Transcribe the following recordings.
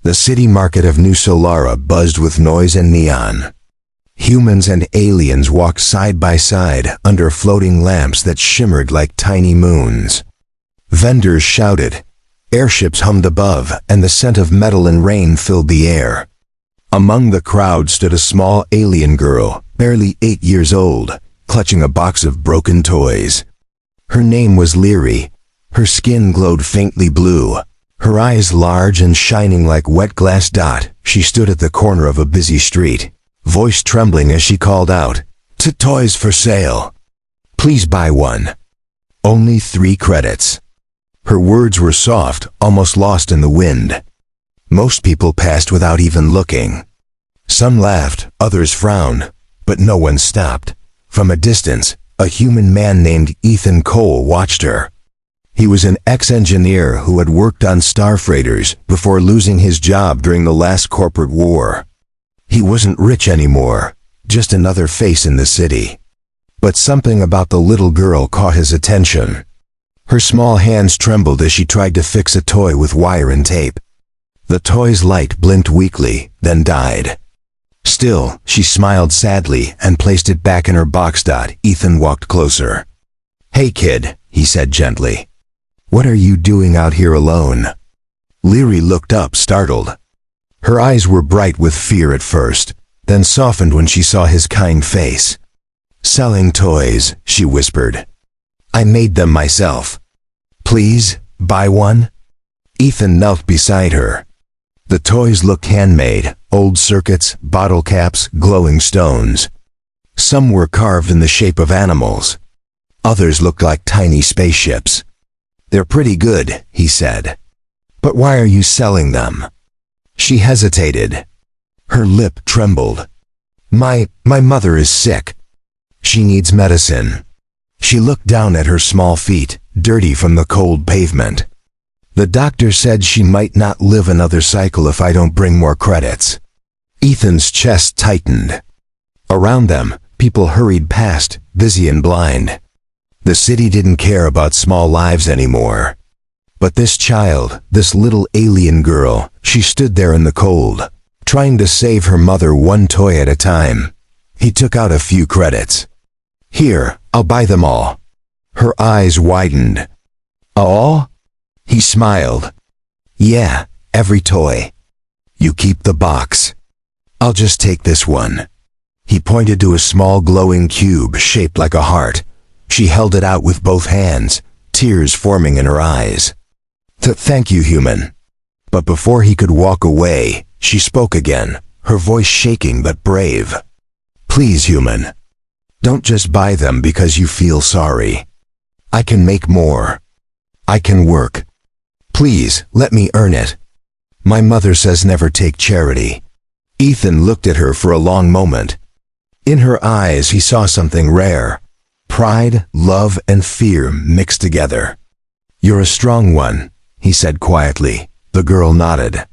The city market of New Solara buzzed with noise and neon. Humans and aliens walked side by side under floating lamps that shimmered like tiny moons. Vendors shouted, airships hummed above, and the scent of metal and rain filled the air. Among the crowd stood a small alien girl, barely 8 years old, clutching a box of broken toys. Her name was Leary. Her skin glowed faintly blue. Her eyes large and shining like wet glass dot. She stood at the corner of a busy street, voice trembling as she called out, "Toys for sale. Please buy one. Only 3 credits." Her words were soft, almost lost in the wind. Most people passed without even looking. Some laughed, others frowned, but no one stopped. From a distance, a human man named Ethan Cole watched her. He was an ex-engineer who had worked on star freighters before losing his job during the last corporate war. He wasn't rich anymore, just another face in the city. But something about the little girl caught his attention. Her small hands trembled as she tried to fix a toy with wire and tape. The toy's light blinked weakly, then died. Still, she smiled sadly and placed it back in her box. Ethan walked closer. "Hey kid," he said gently. "What are you doing out here alone?" Leary looked up, startled. Her eyes were bright with fear at first, then softened when she saw his kind face. "Selling toys," she whispered. "I made them myself. Please, buy one?" Ethan knelt beside her. The toys looked handmade, old circuits, bottle caps, glowing stones. Some were carved in the shape of animals. Others looked like tiny spaceships. "They're pretty good," he said. "But why are you selling them?" She hesitated. Her lip trembled. My mother is sick. She needs medicine." She looked down at her small feet, dirty from the cold pavement. "The doctor said she might not live another cycle if I don't bring more credits." Ethan's chest tightened. Around them, people hurried past, busy and blind. The city didn't care about small lives anymore. But this child, this little alien girl, she stood there in the cold, trying to save her mother one toy at a time. He took out a few credits. "Here, I'll buy them all." Her eyes widened. "All?" He smiled. "Yeah, every toy. You keep the box. I'll just take this one." He pointed to a small glowing cube shaped like a heart. She held it out with both hands, tears forming in her eyes. Thank you, human." But before he could walk away, she spoke again, her voice shaking but brave. "Please, human. Don't just buy them because you feel sorry. I can make more. I can work. Please, let me earn it. My mother says never take charity." Ethan looked at her for a long moment. In her eyes he saw something rare. Pride, love, and fear mixed together. "You're a strong one," he said quietly. The girl nodded.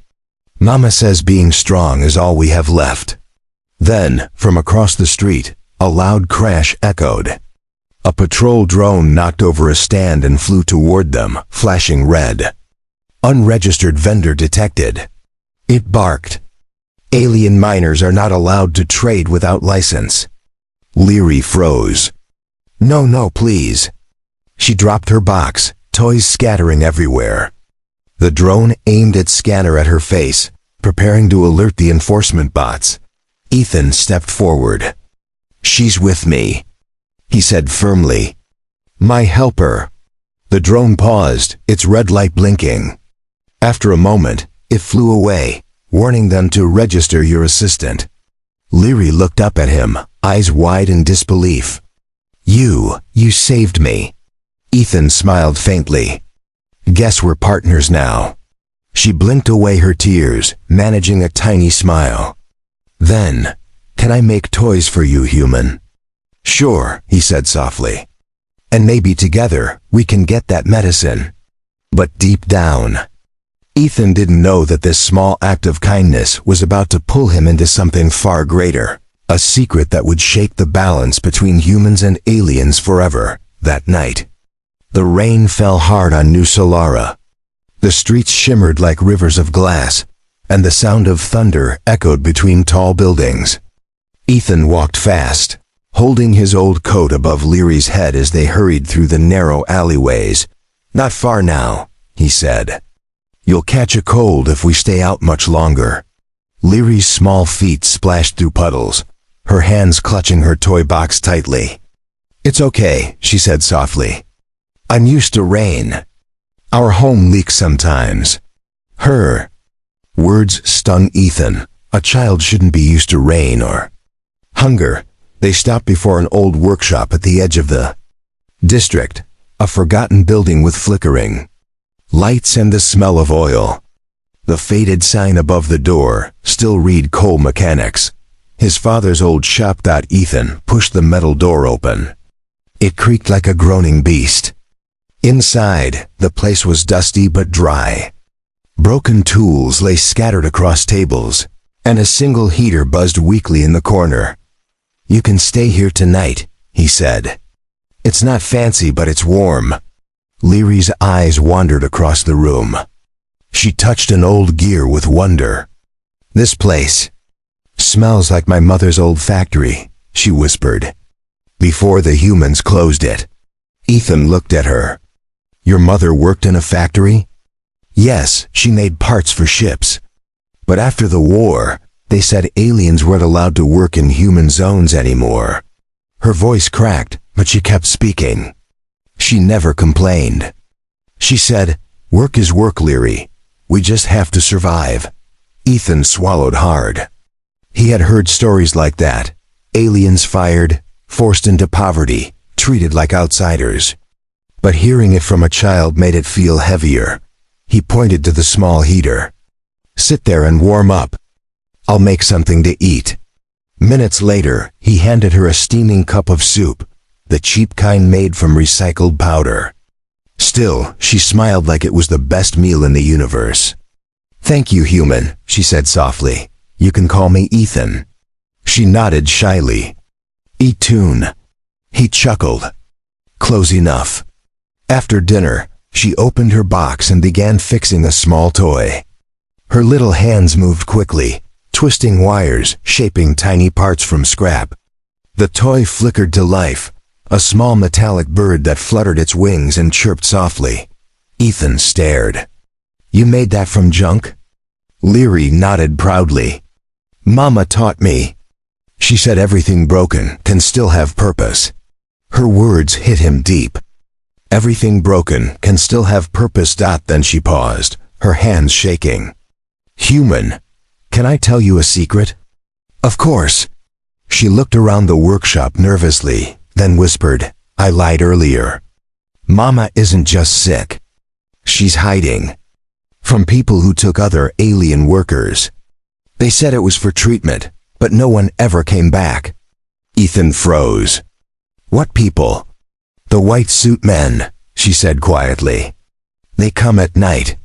"Mama says being strong is all we have left." Then, from across the street, a loud crash echoed. A patrol drone knocked over a stand and flew toward them, flashing red. "Unregistered vendor detected." It barked. "Alien miners are not allowed to trade without license." Leary froze. No, please." She dropped her box, toys scattering everywhere. The drone aimed its scanner at her face, preparing to alert the enforcement bots. Ethan stepped forward. "She's with me," he said firmly. "My helper." The drone paused, its red light blinking. After a moment, it flew away, warning them to register your assistant. Leary looked up at him, eyes wide in disbelief. You saved me." Ethan smiled faintly. "Guess we're partners now." She blinked away her tears, managing a tiny smile. Then, "Can I make toys for you, human?" "Sure," he said softly. "And maybe together, we can get that medicine." But deep down, Ethan didn't know that this small act of kindness was about to pull him into something far greater, a secret that would shake the balance between humans and aliens forever. That night, the rain fell hard on New Solara. The streets shimmered like rivers of glass. and the sound of thunder echoed between tall buildings. Ethan walked fast, holding his old coat above Leary's head as they hurried through the narrow alleyways. "Not far now," he said. "You'll catch a cold if we stay out much longer." Leary's small feet splashed through puddles, her hands clutching her toy box tightly. "It's okay," she said softly. "I'm used to rain. Our home leaks sometimes." Her words stung Ethan. A child shouldn't be used to rain or hunger. They stopped before an old workshop at the edge of the district, a forgotten building with flickering lights and the smell of oil. The faded sign above the door still read Coal Mechanics. His father's old shop. Ethan pushed the metal door open. It creaked like a groaning beast. Inside, the place was dusty but dry. Broken tools lay scattered across tables, and a single heater buzzed weakly in the corner. "You can stay here tonight," he said. "It's not fancy, but it's warm." Leary's eyes wandered across the room. She touched an old gear with wonder. "This place smells like my mother's old factory," she whispered, "before the humans closed it." Ethan looked at her. "Your mother worked in a factory?" "Yes, she made parts for ships. But after the war, they said aliens weren't allowed to work in human zones anymore." Her voice cracked, but she kept speaking. She never complained. She said, "Work is work, Leary. We just have to survive." Ethan swallowed hard. He had heard stories like that. Aliens fired, forced into poverty, treated like outsiders. But hearing it from a child made it feel heavier. He pointed to the small heater. "Sit there and warm up. I'll make something to eat." Minutes later, he handed her a steaming cup of soup, the cheap kind made from recycled powder. Still, she smiled like it was the best meal in the universe. "Thank you, human," she said softly. "You can call me Ethan." She nodded shyly. "Etune." He chuckled. "Close enough." After dinner, she opened her box and began fixing a small toy. Her little hands moved quickly, twisting wires, shaping tiny parts from scrap. The toy flickered to life, a small metallic bird that fluttered its wings and chirped softly. Ethan stared. "You made that from junk?" Leary nodded proudly. "Mama taught me." She said everything broken can still have purpose. Her words hit him deep. Everything broken can still have purpose. Then she paused, her hands shaking. "Human, can I tell you a secret?" "Of course." She looked around the workshop nervously, then whispered, "I lied earlier. Mama isn't just sick. She's hiding. From people who took other alien workers. They said it was for treatment, but no one ever came back." Ethan froze. "What people?" "The white suit men," she said quietly. "They come at night.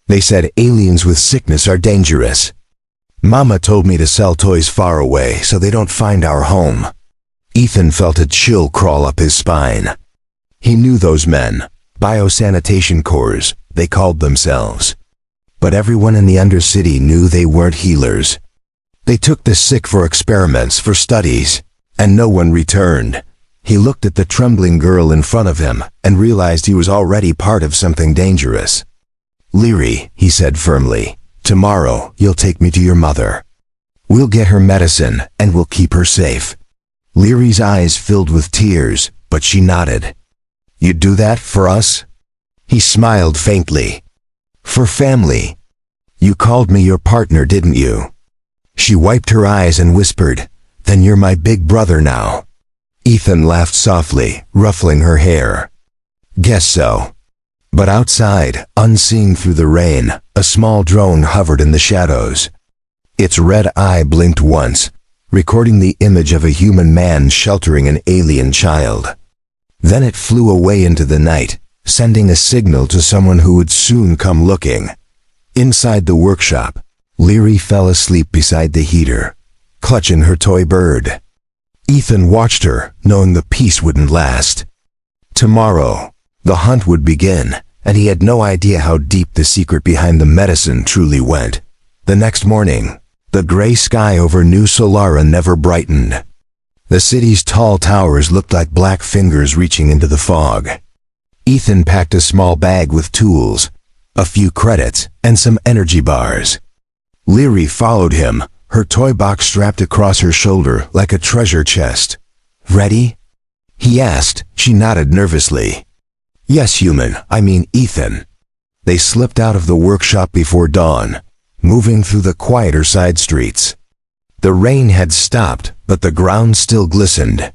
They said aliens with sickness are dangerous. Mama told me to sell toys far away so they don't find our home." Ethan felt a chill crawl up his spine. He knew those men, biosanitation corps, they called themselves. But everyone in the Undercity knew they weren't healers. They took the sick for experiments, for studies, and no one returned. He looked at the trembling girl in front of him and realized he was already part of something dangerous. "Leary," he said firmly, "tomorrow you'll take me to your mother. We'll get her medicine and we'll keep her safe." Leary's eyes filled with tears, but she nodded. "You'd do that for us?" He smiled faintly. "For family. You called me your partner, didn't you?" She wiped her eyes and whispered, "Then you're my big brother now." Ethan laughed softly, ruffling her hair. "Guess so." But outside, unseen through the rain, a small drone hovered in the shadows. Its red eye blinked once, recording the image of a human man sheltering an alien child. Then it flew away into the night, sending a signal to someone who would soon come looking. Inside the workshop, Leary fell asleep beside the heater, clutching her toy bird. Ethan watched her, knowing the peace wouldn't last. Tomorrow, the hunt would begin, and he had no idea how deep the secret behind the medicine truly went. The next morning, the gray sky over New Solara never brightened. The city's tall towers looked like black fingers reaching into the fog. Ethan packed a small bag with tools, a few credits, and some energy bars. Leary followed him, her toy box strapped across her shoulder like a treasure chest. "Ready?" he asked. She nodded nervously. "Yes, human, I mean Ethan." They slipped out of the workshop before dawn, moving through the quieter side streets. The rain had stopped, but the ground still glistened.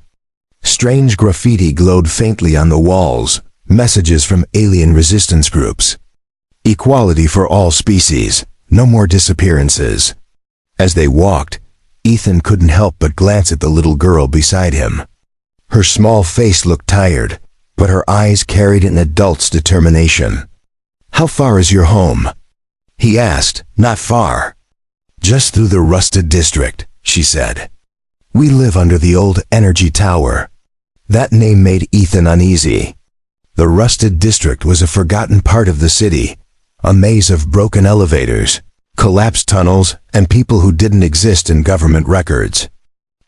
Strange graffiti glowed faintly on the walls, messages from alien resistance groups. Equality for all species, no more disappearances. As they walked, Ethan couldn't help but glance at the little girl beside him. Her small face looked tired, but her eyes carried an adult's determination. "How far is your home?" he asked. "Not far. Just through the rusted district," she said. "We live under the old energy tower." That name made Ethan uneasy. The rusted district was a forgotten part of the city, a maze of broken elevators, collapsed tunnels, and people who didn't exist in government records.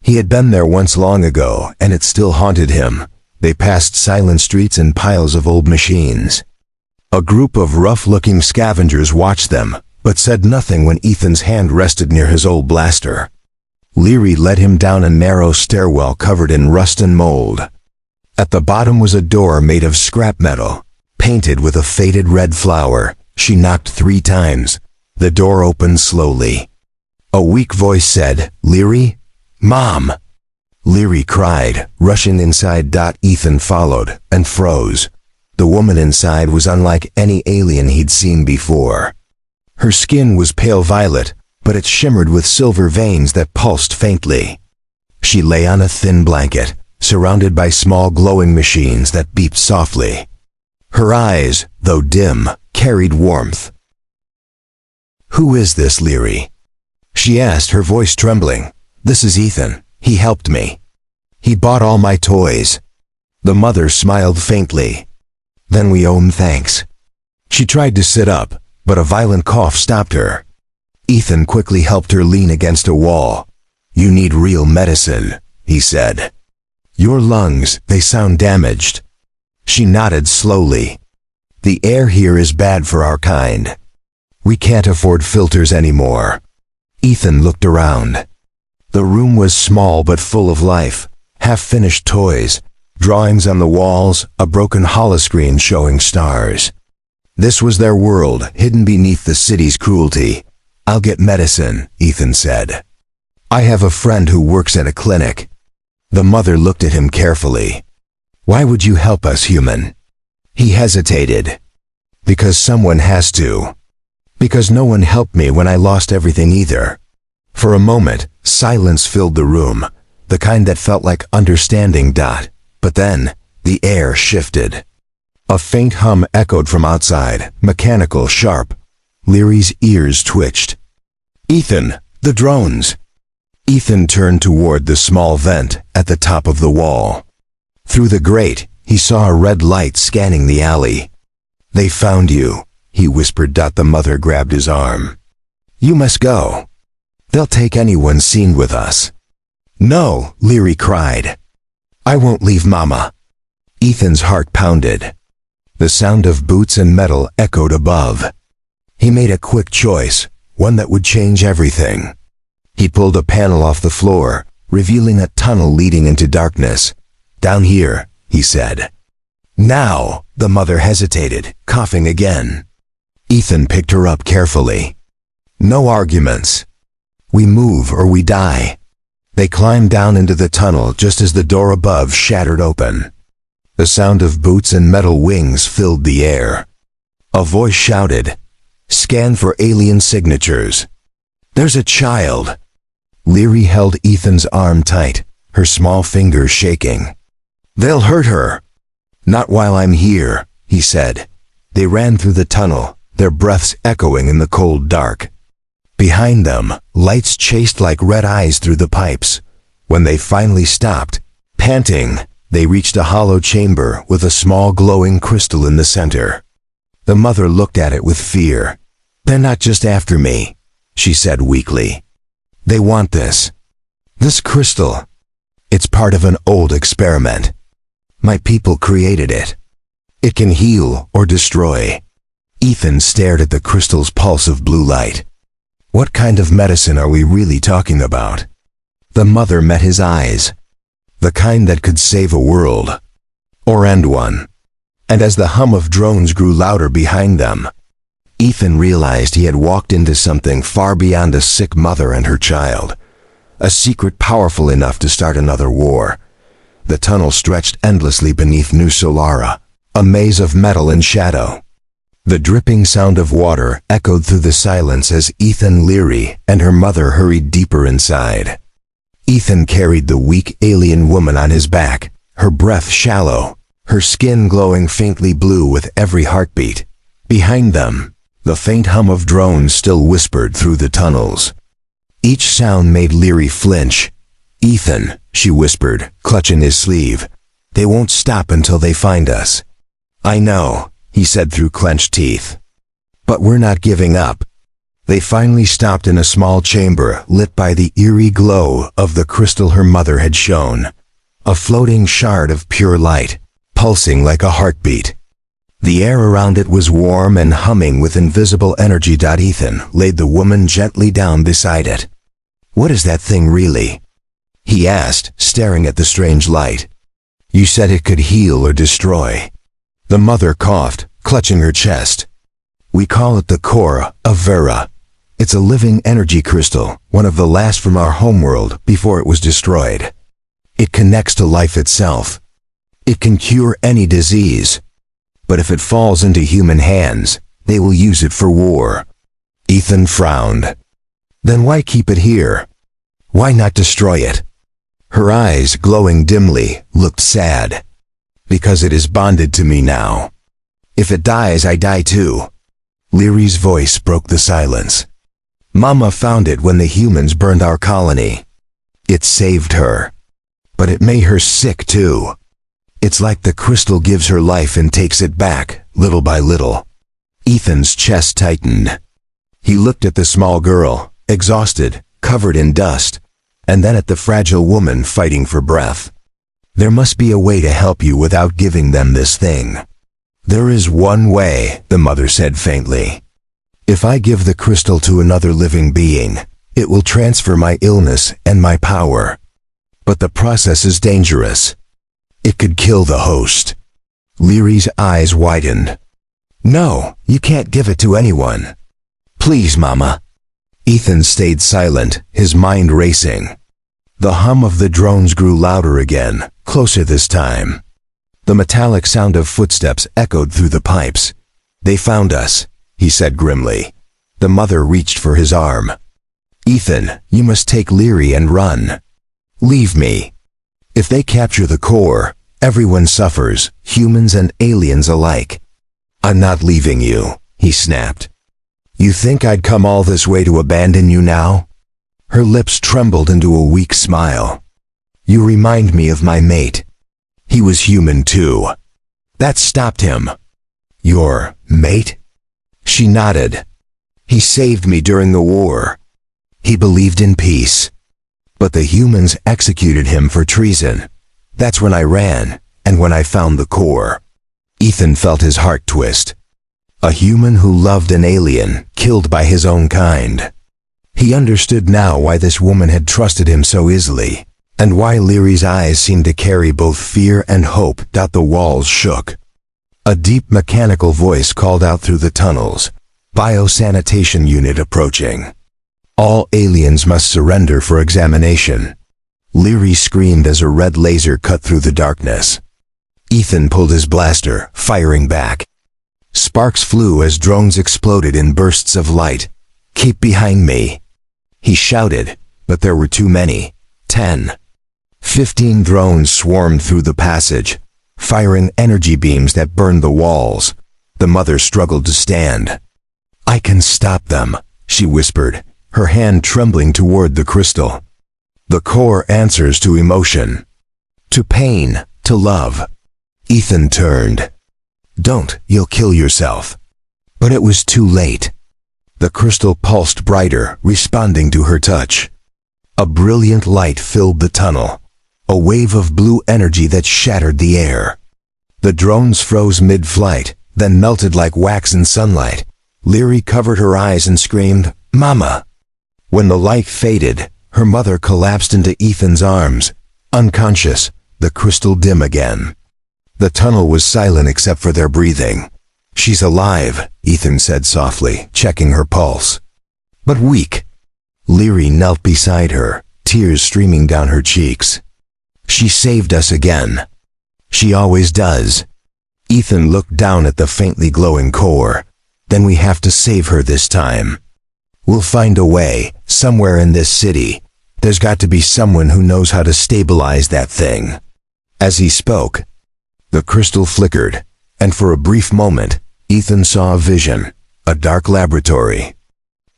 He had been there once long ago, and it still haunted him. They passed silent streets and piles of old machines. A group of rough-looking scavengers watched them, but said nothing when Ethan's hand rested near his old blaster. Leary led him down a narrow stairwell covered in rust and mold. At the bottom was a door made of scrap metal, painted with a faded red flower. She knocked 3 times. The door opened slowly. A weak voice said, "Leary? Mom!" Leary cried, rushing inside. Ethan followed, and froze. The woman inside was unlike any alien he'd seen before. Her skin was pale violet, but it shimmered with silver veins that pulsed faintly. She lay on a thin blanket, surrounded by small glowing machines that beeped softly. Her eyes, though dim, carried warmth. "Who is this, Leary?" she asked, her voice trembling. "This is Ethan. He helped me. He bought all my toys." The mother smiled faintly. "Then we owe him thanks." She tried to sit up, but a violent cough stopped her. Ethan quickly helped her lean against a wall. "You need real medicine," he said. "Your lungs, they sound damaged." She nodded slowly. "The air here is bad for our kind. We can't afford filters anymore." Ethan looked around. The room was small but full of life, half-finished toys, drawings on the walls, a broken holoscreen showing stars. This was their world, hidden beneath the city's cruelty. "I'll get medicine," Ethan said. "I have a friend who works at a clinic." The mother looked at him carefully. "Why would you help us, human?" He hesitated. "Because someone has to. Because no one helped me when I lost everything either." For a moment, silence filled the room, the kind that felt like understanding. But then, the air shifted. A faint hum echoed from outside, mechanical, sharp. Leary's ears twitched. "Ethan, the drones!" Ethan turned toward the small vent at the top of the wall. Through the grate, he saw a red light scanning the alley. "They found you," he whispered. The mother grabbed his arm. "You must go. They'll take anyone seen with us." "No," Leary cried. "I won't leave Mama." Ethan's heart pounded. The sound of boots and metal echoed above. He made a quick choice, one that would change everything. He pulled a panel off the floor, revealing a tunnel leading into darkness. "Down here," he said. "Now," the mother hesitated, coughing again. Ethan picked her up carefully. "No arguments. We move or we die." They climbed down into the tunnel just as the door above shattered open. The sound of boots and metal wings filled the air. A voice shouted, "Scan for alien signatures." "There's a child." Leary held Ethan's arm tight, her small fingers shaking. "They'll hurt her." "Not while I'm here," he said. They ran through the tunnel, their breaths echoing in the cold dark. Behind them, lights chased like red eyes through the pipes. When they finally stopped, panting, they reached a hollow chamber with a small glowing crystal in the center. The mother looked at it with fear. "They're not just after me. she said weakly. They want this. This crystal. It's part of an old experiment. My people created it. It can heal or destroy. Ethan stared at the crystal's pulse of blue light. What kind of medicine are we really talking about? The mother met his eyes. The kind that could save a world. Or end one. And as the hum of drones grew louder behind them, Ethan realized he had walked into something far beyond a sick mother and her child. A secret powerful enough to start another war. The tunnel stretched endlessly beneath New Solara, a maze of metal and shadow. The dripping sound of water echoed through the silence as Ethan, Leary, and her mother hurried deeper inside. Ethan carried the weak alien woman on his back, her breath shallow, her skin glowing faintly blue with every heartbeat. Behind them, the faint hum of drones still whispered through the tunnels. Each sound made Leary flinch. "Ethan," she whispered, clutching his sleeve. "They won't stop until they find us." "I know," he said through clenched teeth. "But we're not giving up." They finally stopped in a small chamber lit by the eerie glow of the crystal her mother had shown. A floating shard of pure light, pulsing like a heartbeat. The air around it was warm and humming with invisible energy. Ethan laid the woman gently down beside it. "What is that thing really?" he asked, staring at the strange light. "You said it could heal or destroy." The mother coughed, clutching her chest. "We call it the core of Vera. It's a living energy crystal, one of the last from our homeworld before it was destroyed. It connects to life itself. It can cure any disease. But if it falls into human hands, they will use it for war." Ethan frowned. "Then why keep it here? Why not destroy it?" Her eyes, glowing dimly, looked sad. "Because it is bonded to me now. If it dies, I die too." Leary's voice broke the silence. "Mama found it when the humans burned our colony. It saved her. But it made her sick too. It's like the crystal gives her life and takes it back, little by little." Ethan's chest tightened. He looked at the small girl, exhausted, covered in dust, and then at the fragile woman fighting for breath. "There must be a way to help you without giving them this thing." "There is one way," the mother said faintly. "If I give the crystal to another living being, it will transfer my illness and my power. But the process is dangerous. It could kill the host." Leary's eyes widened. "No, you can't give it to anyone. Please, Mama." Ethan stayed silent, his mind racing. The hum of the drones grew louder again, closer this time. The metallic sound of footsteps echoed through the pipes. "They found us," he said grimly. The mother reached for his arm. "Ethan, you must take Leary and run. Leave me. If they capture the core, everyone suffers, humans and aliens alike." "I'm not leaving you," he snapped. "You think I'd come all this way to abandon you now?" Her lips trembled into a weak smile. "You remind me of my mate. He was human too. That stopped him." "Your mate?" She nodded. "He saved me during the war. He believed in peace. But the humans executed him for treason. That's when I ran, and when I found the core." Ethan felt his heart twist. A human who loved an alien, killed by his own kind. He understood now why this woman had trusted him so easily, and why Leary's eyes seemed to carry both fear and hope. The walls shook. A deep mechanical voice called out through the tunnels. "Biosanitation unit approaching. All aliens must surrender for examination." Leary screamed as a red laser cut through the darkness. Ethan pulled his blaster, firing back. Sparks flew as drones exploded in bursts of light. "Keep behind me," he shouted, but there were too many. 10. 15 drones swarmed through the passage, firing energy beams that burned the walls. The mother struggled to stand. "I can stop them," she whispered, her hand trembling toward the crystal. "The core answers to emotion. To pain, to love." Ethan turned. "Don't, you'll kill yourself." But it was too late. The crystal pulsed brighter, responding to her touch. A brilliant light filled the tunnel, a wave of blue energy that shattered the air. The drones froze mid-flight, then melted like wax in sunlight. Leary covered her eyes and screamed, "Mama!" When the light faded, her mother collapsed into Ethan's arms. Unconscious, the crystal dim again. The tunnel was silent except for their breathing. "She's alive," Ethan said softly, checking her pulse. "But weak." Leary knelt beside her, tears streaming down her cheeks. "She saved us again." "She always does." Ethan looked down at the faintly glowing core. "Then we have to save her this time. We'll find a way, somewhere in this city. There's got to be someone who knows how to stabilize that thing." As he spoke, the crystal flickered, and for a brief moment, Ethan saw a vision, a dark laboratory.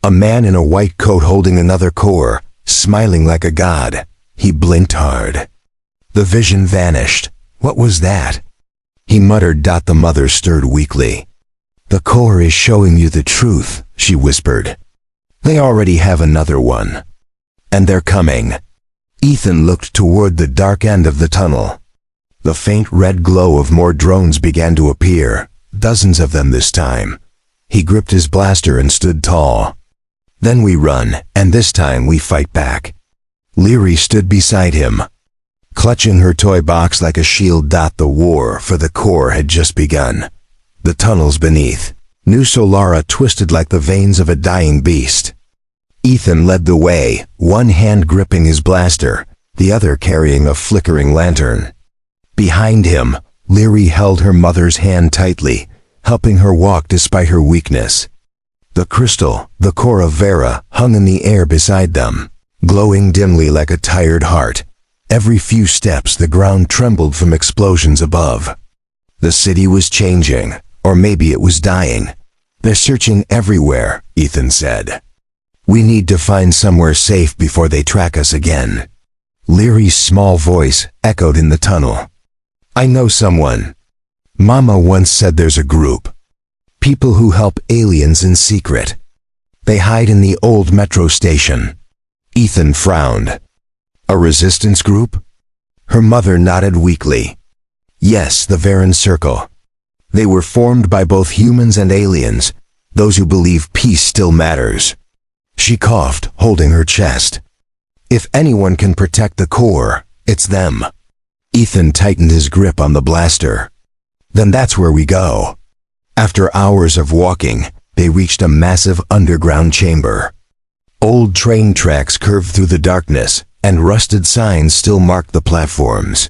A man in a white coat holding another core, smiling like a god. He blinked hard. The vision vanished. What was that? He muttered. The mother stirred weakly. "The core is showing you the truth," she whispered. "They already have another one. And they're coming." Ethan looked toward the dark end of the tunnel. The faint red glow of more drones began to appear, dozens of them this time. He gripped his blaster and stood tall. "Then we run, and this time we fight back." Leary stood beside him, clutching her toy box like a shield. The war for the core had just begun. The tunnels beneath, New Solara twisted like the veins of a dying beast. Ethan led the way, one hand gripping his blaster, the other carrying a flickering lantern. Behind him, Leary held her mother's hand tightly, helping her walk despite her weakness. The crystal, the core of Vera, hung in the air beside them, glowing dimly like a tired heart. Every few steps the ground trembled from explosions above. The city was changing, or maybe it was dying. "They're searching everywhere," Ethan said. "We need to find somewhere safe before they track us again." Leary's small voice echoed in the tunnel. "I know someone. Mama once said there's a group. People who help aliens in secret. They hide in the old metro station." Ethan frowned. "A resistance group?" Her mother nodded weakly. "Yes, the Varen Circle. They were formed by both humans and aliens, those who believe peace still matters." She coughed, holding her chest. "If anyone can protect the core, it's them." Ethan tightened his grip on the blaster. "Then that's where we go." After hours of walking, they reached a massive underground chamber. Old train tracks curved through the darkness, and rusted signs still marked the platforms.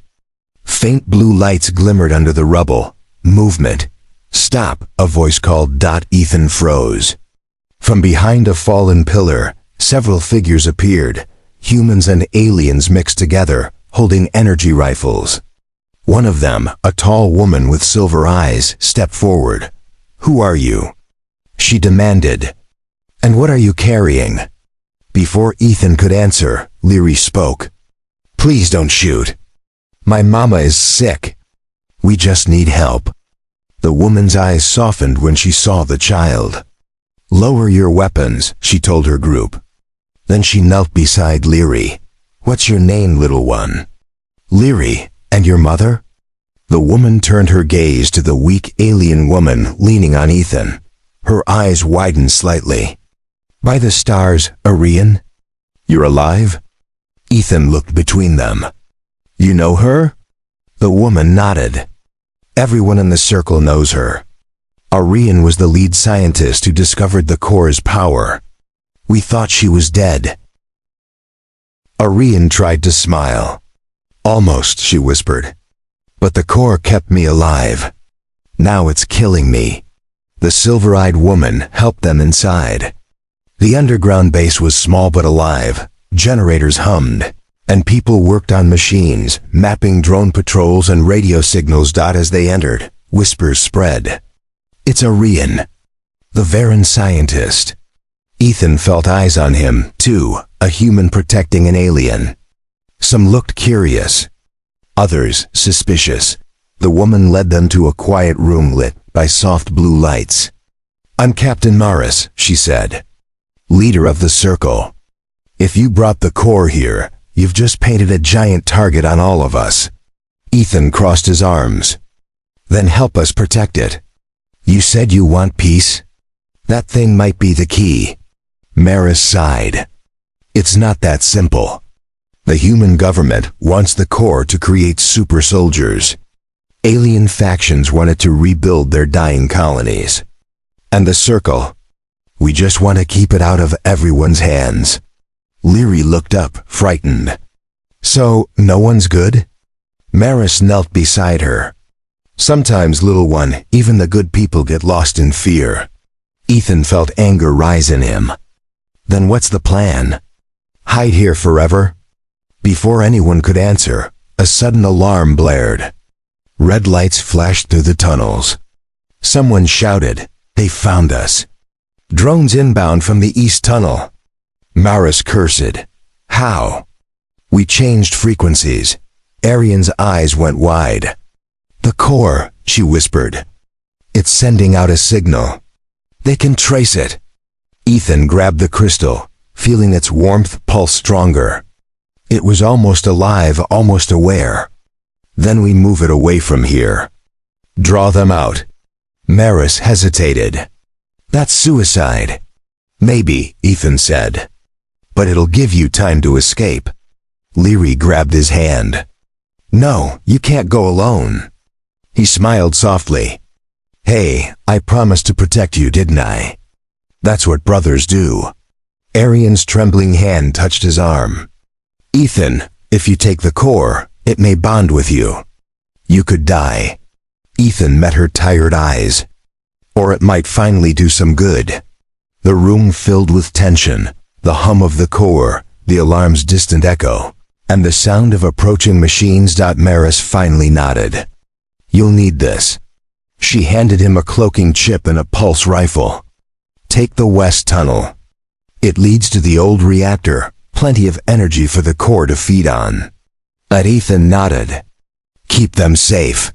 Faint blue lights glimmered under the rubble. "Movement. Stop," a voice called. Ethan froze. From behind a fallen pillar, several figures appeared, humans and aliens mixed together, holding energy rifles. One of them, a tall woman with silver eyes, stepped forward. "Who are you?" she demanded. "And what are you carrying?" Before Ethan could answer, Leary spoke. "Please don't shoot. My mama is sick. We just need help." The woman's eyes softened when she saw the child. "Lower your weapons," she told her group. Then she knelt beside Leary. "What's your name, little one?" "Leary. And your mother?" The woman turned her gaze to the weak alien woman leaning on Ethan. Her eyes widened slightly. "By the stars, Arian? You're alive?" Ethan looked between them. "You know her?" The woman nodded. "Everyone in the circle knows her. Arian was the lead scientist who discovered the core's power. We thought she was dead." Arian tried to smile. "Almost," she whispered. "But the core kept me alive. Now it's killing me." The silver-eyed woman helped them inside. The underground base was small but alive. Generators hummed, and people worked on machines, mapping drone patrols and radio signals. As they entered, whispers spread. "It's Arian, the Varen scientist." Ethan felt eyes on him, too, a human protecting an alien. Some looked curious, others suspicious. The woman led them to a quiet room lit by soft blue lights. "I'm Captain Maris," she said, "leader of the circle. If you brought the core here, you've just painted a giant target on all of us." Ethan crossed his arms. "Then help us protect it. You said you want peace? That thing might be the key." Maris sighed. "It's not that simple. The human government wants the core to create super soldiers. Alien factions want it to rebuild their dying colonies. And the circle, we just want to keep it out of everyone's hands." Leary looked up, frightened. "So, no one's good?" Maris knelt beside her. "Sometimes, little one, even the good people get lost in fear." Ethan felt anger rise in him. "Then what's the plan? Hide here forever?" Before anyone could answer, a sudden alarm blared. Red lights flashed through the tunnels. Someone shouted, "They found us. Drones inbound from the east tunnel." Maris cursed. "How?" "We changed frequencies." Arian's eyes went wide. "The core," she whispered. "It's sending out a signal. They can trace it." Ethan grabbed the crystal, feeling its warmth pulse stronger. It was almost alive, almost aware. "Then we move it away from here. Draw them out." Maris hesitated. "That's suicide." "Maybe," Ethan said. "But it'll give you time to escape." Leary grabbed his hand. "No, you can't go alone." He smiled softly. "Hey, I promised to protect you, didn't I? That's what brothers do." Arian's trembling hand touched his arm. "Ethan, if you take the core, it may bond with you. You could die." Ethan met her tired eyes. "Or it might finally do some good." The room filled with tension, the hum of the core, the alarm's distant echo, and the sound of approaching machines. Maris finally nodded. "You'll need this." She handed him a cloaking chip and a pulse rifle. "Take the west tunnel. It leads to the old reactor, plenty of energy for the core to feed on." Ethan nodded. "Keep them safe."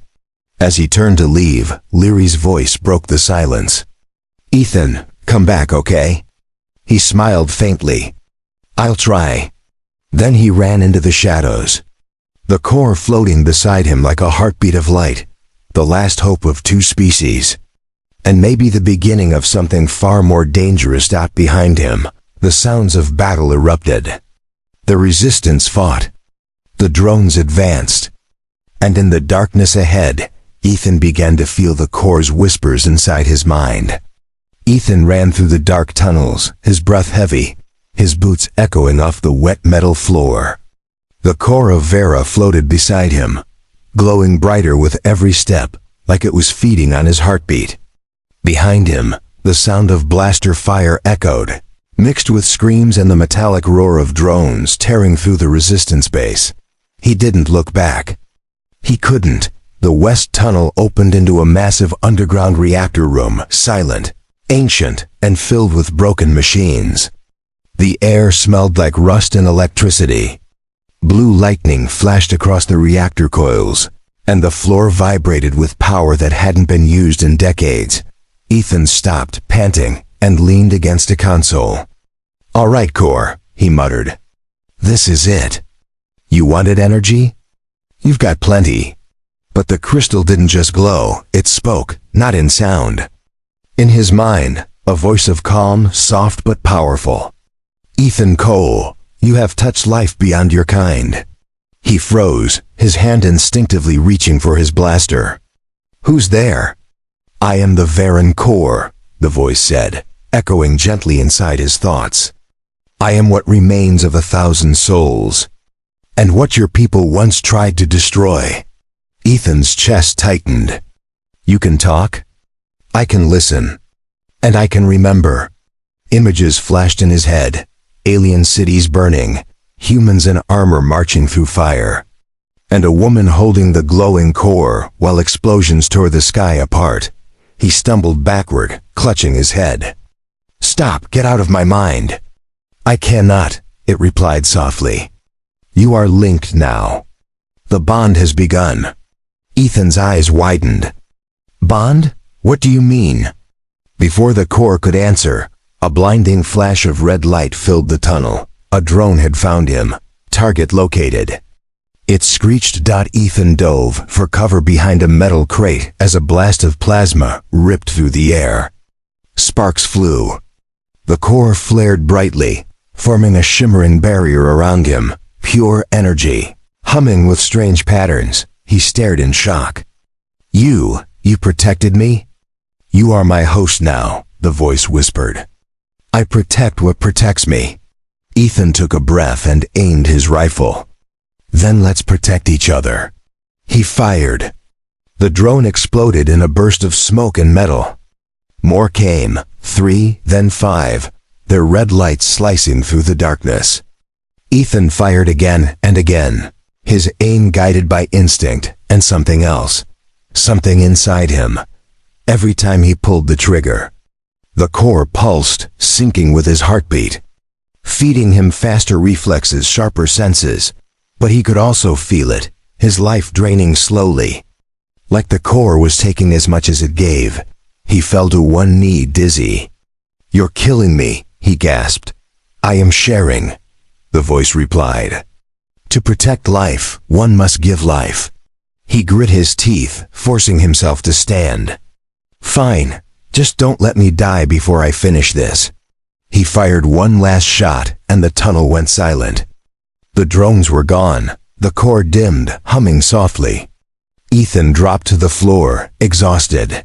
As he turned to leave, Leary's voice broke the silence. "Ethan, come back, okay?" He smiled faintly. "I'll try." Then he ran into the shadows. The core floating beside him like a heartbeat of light, the last hope of two species. And maybe the beginning of something far more dangerous. Behind him, the sounds of battle erupted. The resistance fought. The drones advanced. And in the darkness ahead, Ethan began to feel the core's whispers inside his mind. Ethan ran through the dark tunnels, his breath heavy, his boots echoing off the wet metal floor. The core of Vera floated beside him, glowing brighter with every step, like it was feeding on his heartbeat. Behind him, the sound of blaster fire echoed, mixed with screams and the metallic roar of drones tearing through the resistance base. He didn't look back. He couldn't. The west tunnel opened into a massive underground reactor room, silent, ancient, and filled with broken machines. The air smelled like rust and electricity. Blue lightning flashed across the reactor coils, and the floor vibrated with power that hadn't been used in decades. Ethan stopped, panting, and leaned against a console. "All right, core," he muttered. "This is it. You wanted energy? You've got plenty." But the crystal didn't just glow, it spoke, not in sound. In his mind, a voice of calm, soft but powerful. "Ethan Cole, you have touched life beyond your kind." He froze, his hand instinctively reaching for his blaster. "Who's there?" "I am the Veran core," the voice said, echoing gently inside his thoughts. "I am what remains of 1,000 souls, and what your people once tried to destroy." Ethan's chest tightened. "You can talk?" "I can listen. And I can remember." Images flashed in his head. Alien cities burning, humans in armor marching through fire, and a woman holding the glowing core while explosions tore the sky apart. He stumbled backward, clutching his head. "Stop, get out of my mind." "I cannot," it replied softly. "You are linked now. The bond has begun." Ethan's eyes widened. "Bond? What do you mean?" Before the core could answer, a blinding flash of red light filled the tunnel. A drone had found him. Target located. It screeched. Ethan dove for cover behind a metal crate as a blast of plasma ripped through the air. Sparks flew. The core flared brightly, forming a shimmering barrier around him. Pure energy. Humming with strange patterns, he stared in shock. You protected me? You are my host now, the voice whispered. I protect what protects me. Ethan took a breath and aimed his rifle. Then let's protect each other. He fired. The drone exploded in a burst of smoke and metal. More came, 3, then 5, their red lights slicing through the darkness. Ethan fired again and again, his aim guided by instinct and something else, something inside him. Every time he pulled the trigger, the core pulsed, syncing with his heartbeat, feeding him faster reflexes, sharper senses. But he could also feel it, his life draining slowly. Like the core was taking as much as it gave. He fell to one knee, dizzy. You're killing me, he gasped. I am sharing, the voice replied. To protect life, one must give life. He grit his teeth, forcing himself to stand. Fine, just don't let me die before I finish this. He fired one last shot, and the tunnel went silent. The drones were gone, the core dimmed, humming softly. Ethan dropped to the floor, exhausted.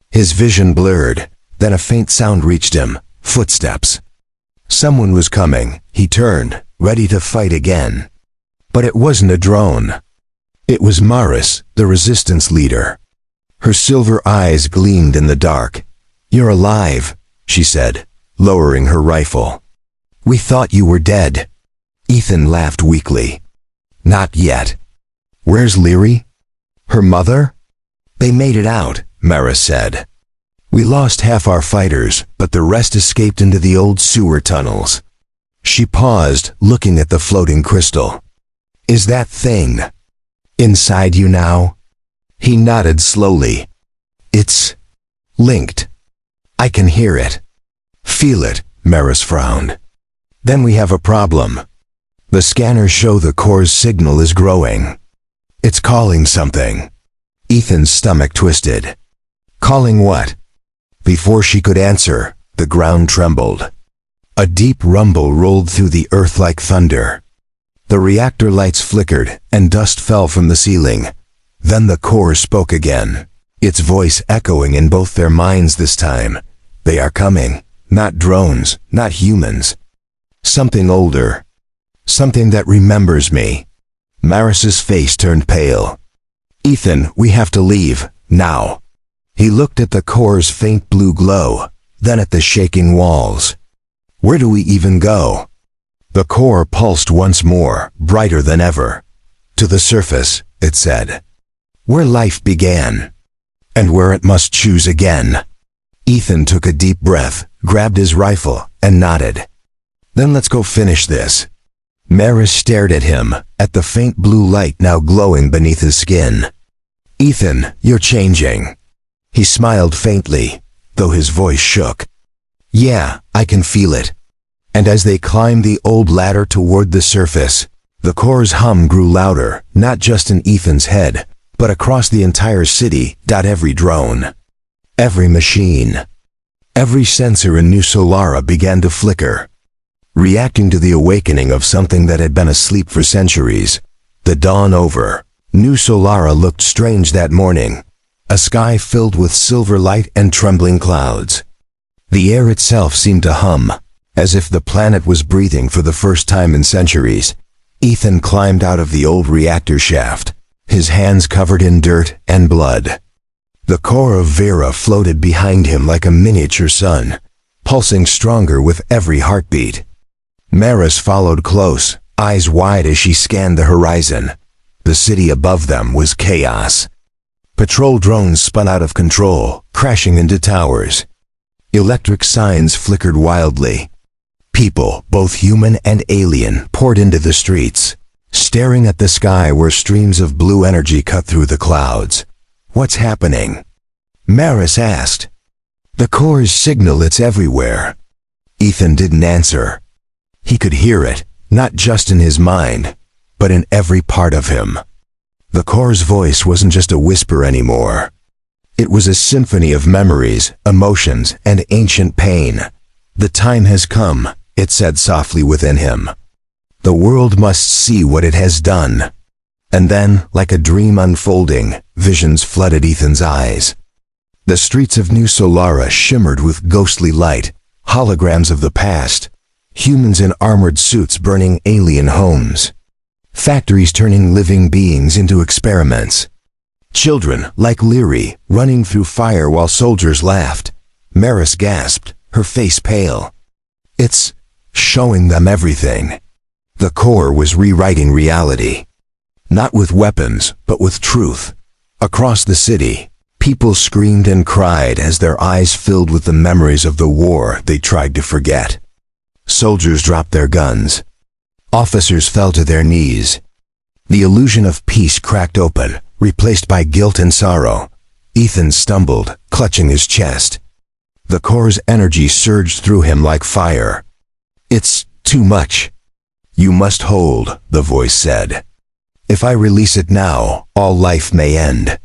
His vision blurred, then a faint sound reached him, footsteps. Someone was coming. He turned, ready to fight again. But it wasn't a drone. It was Maris, the resistance leader. Her silver eyes gleamed in the dark. You're alive, she said, lowering her rifle. We thought you were dead. Ethan laughed weakly. Not yet. Where's Leary? Her mother? They made it out, Maris said. We lost half our fighters, but the rest escaped into the old sewer tunnels. She paused, looking at the floating crystal. Is that thing inside you now? He nodded slowly. It's linked. I can hear it. Feel it, Maris frowned. Then we have a problem. The scanners show the core's signal is growing. It's calling something. Ethan's stomach twisted. Calling what? Before she could answer, the ground trembled. A deep rumble rolled through the earth like thunder. The reactor lights flickered, and dust fell from the ceiling. Then the core spoke again, its voice echoing in both their minds this time. They are coming. Not drones, not humans. Something older. Something that remembers me. Maris's face turned pale. Ethan, we have to leave, now. He looked at the core's faint blue glow, then at the shaking walls. Where do we even go? The core pulsed once more, brighter than ever. To the surface, it said. Where life began. And where it must choose again. Ethan took a deep breath, grabbed his rifle, and nodded. Then let's go finish this. Maris stared at him, at the faint blue light now glowing beneath his skin. Ethan, you're changing. He smiled faintly, though his voice shook. Yeah, I can feel it. And as they climbed the old ladder toward the surface, the core's hum grew louder, not just in Ethan's head, but across the entire city. Every drone, every machine, every sensor in New Solara began to flicker, reacting to the awakening of something that had been asleep for centuries. The dawn over, New Solara looked strange that morning, a sky filled with silver light and trembling clouds. The air itself seemed to hum, as if the planet was breathing for the first time in centuries. Ethan climbed out of the old reactor shaft, his hands covered in dirt and blood. The core of Vera floated behind him like a miniature sun, pulsing stronger with every heartbeat. Maris followed close, eyes wide as she scanned the horizon. The city above them was chaos. Patrol drones spun out of control, crashing into towers. Electric signs flickered wildly. People, both human and alien, poured into the streets, staring at the sky where streams of blue energy cut through the clouds. What's happening? Maris asked. The core's signal, it's everywhere. Ethan didn't answer. He could hear it, not just in his mind, but in every part of him. The core's voice wasn't just a whisper anymore. It was a symphony of memories, emotions, and ancient pain. The time has come, it said softly within him. The world must see what it has done. And then, like a dream unfolding, visions flooded Ethan's eyes. The streets of New Solara shimmered with ghostly light, holograms of the past, humans in armored suits burning alien homes, factories turning living beings into experiments, children, like Leary, running through fire while soldiers laughed. Maris gasped, her face pale. It's showing them everything. The core was rewriting reality. Not with weapons, but with truth. Across the city, people screamed and cried as their eyes filled with the memories of the war they tried to forget. Soldiers dropped their guns. Officers fell to their knees. The illusion of peace cracked open, replaced by guilt and sorrow. Ethan stumbled, clutching his chest. The core's energy surged through him like fire. It's too much. You must hold, the voice said. If I release it now, all life may end.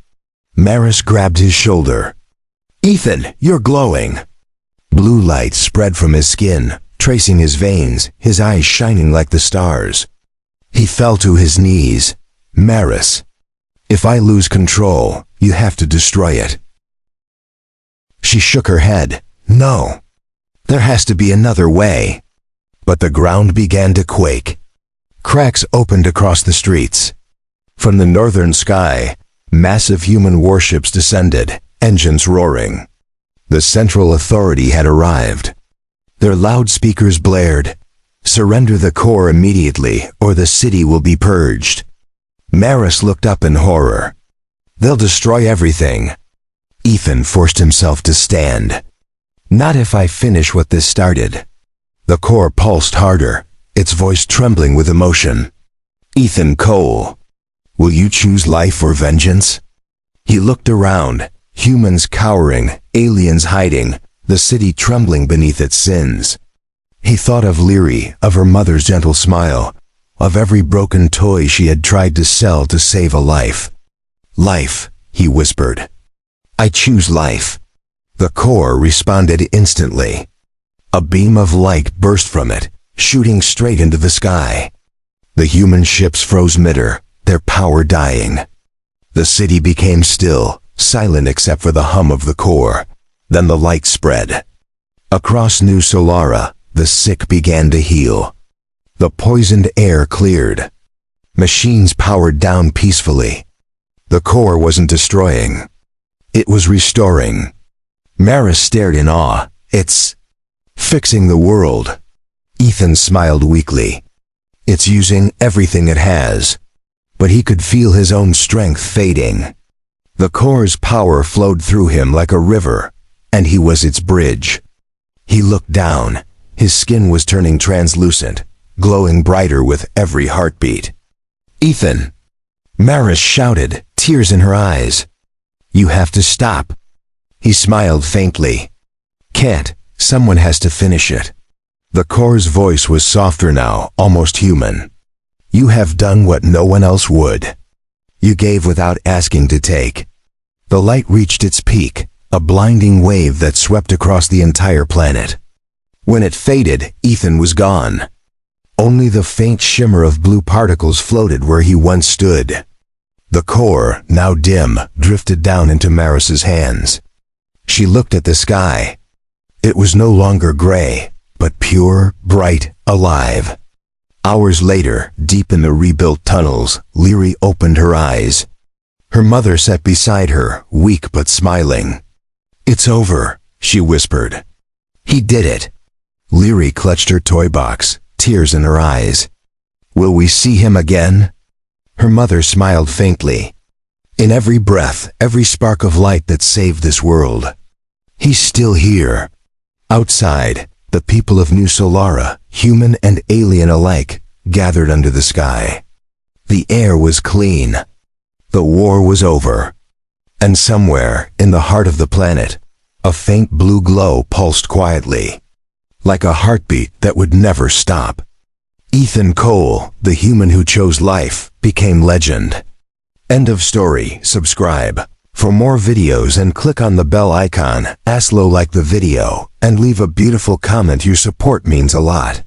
Maris grabbed his shoulder. Ethan, you're glowing. Blue light spread from his skin, tracing his veins, his eyes shining like the stars. He fell to his knees. Maris, if I lose control, you have to destroy it. She shook her head. No. There has to be another way. But the ground began to quake. Cracks opened across the streets. From the northern sky, massive human warships descended, engines roaring. The Central Authority had arrived. Their loudspeakers blared, "Surrender the core immediately, or the city will be purged." Maris looked up in horror. "They'll destroy everything." Ethan forced himself to stand. "Not if I finish what this started." The core pulsed harder, its voice trembling with emotion. "Ethan Cole, will you choose life or vengeance?" He looked around, humans cowering, aliens hiding, the city trembling beneath its sins. He thought of Leary, of her mother's gentle smile, of every broken toy she had tried to sell to save a life. "Life," he whispered. "I choose life." The core responded instantly. A beam of light burst from it, shooting straight into the sky. The human ships froze midair, their power dying. The city became still, silent except for the hum of the core. Then the light spread. Across New Solara, the sick began to heal. The poisoned air cleared. Machines powered down peacefully. The core wasn't destroying. It was restoring. Maris stared in awe. "It's fixing the world." Ethan smiled weakly. "It's using everything it has." But he could feel his own strength fading. The core's power flowed through him like a river, and he was its bridge. He looked down. His skin was turning translucent, glowing brighter with every heartbeat. "Ethan!" Maris shouted, tears in her eyes. "You have to stop." He smiled faintly. "Can't. Someone has to finish it." The core's voice was softer now, almost human. "You have done what no one else would. You gave without asking to take." The light reached its peak, a blinding wave that swept across the entire planet. When it faded, Ethan was gone. Only the faint shimmer of blue particles floated where he once stood. The core, now dim, drifted down into Maris's hands. She looked at the sky. It was no longer gray, but pure, bright, alive. Hours later, deep in the rebuilt tunnels, Leary opened her eyes. Her mother sat beside her, weak but smiling. "It's over," she whispered. "He did it." Leary clutched her toy box, tears in her eyes. "Will we see him again?" Her mother smiled faintly. "In every breath, every spark of light that saved this world. He's still here." Outside, the people of New Solara, human and alien alike, gathered under the sky. The air was clean. The war was over. And somewhere, in the heart of the planet, A faint blue glow pulsed quietly, like a heartbeat that would never stop. Ethan Cole, the human who chose life, became legend. End of story. Subscribe for more videos and click on the bell icon. Like the video and leave a beautiful comment. Your support means a lot.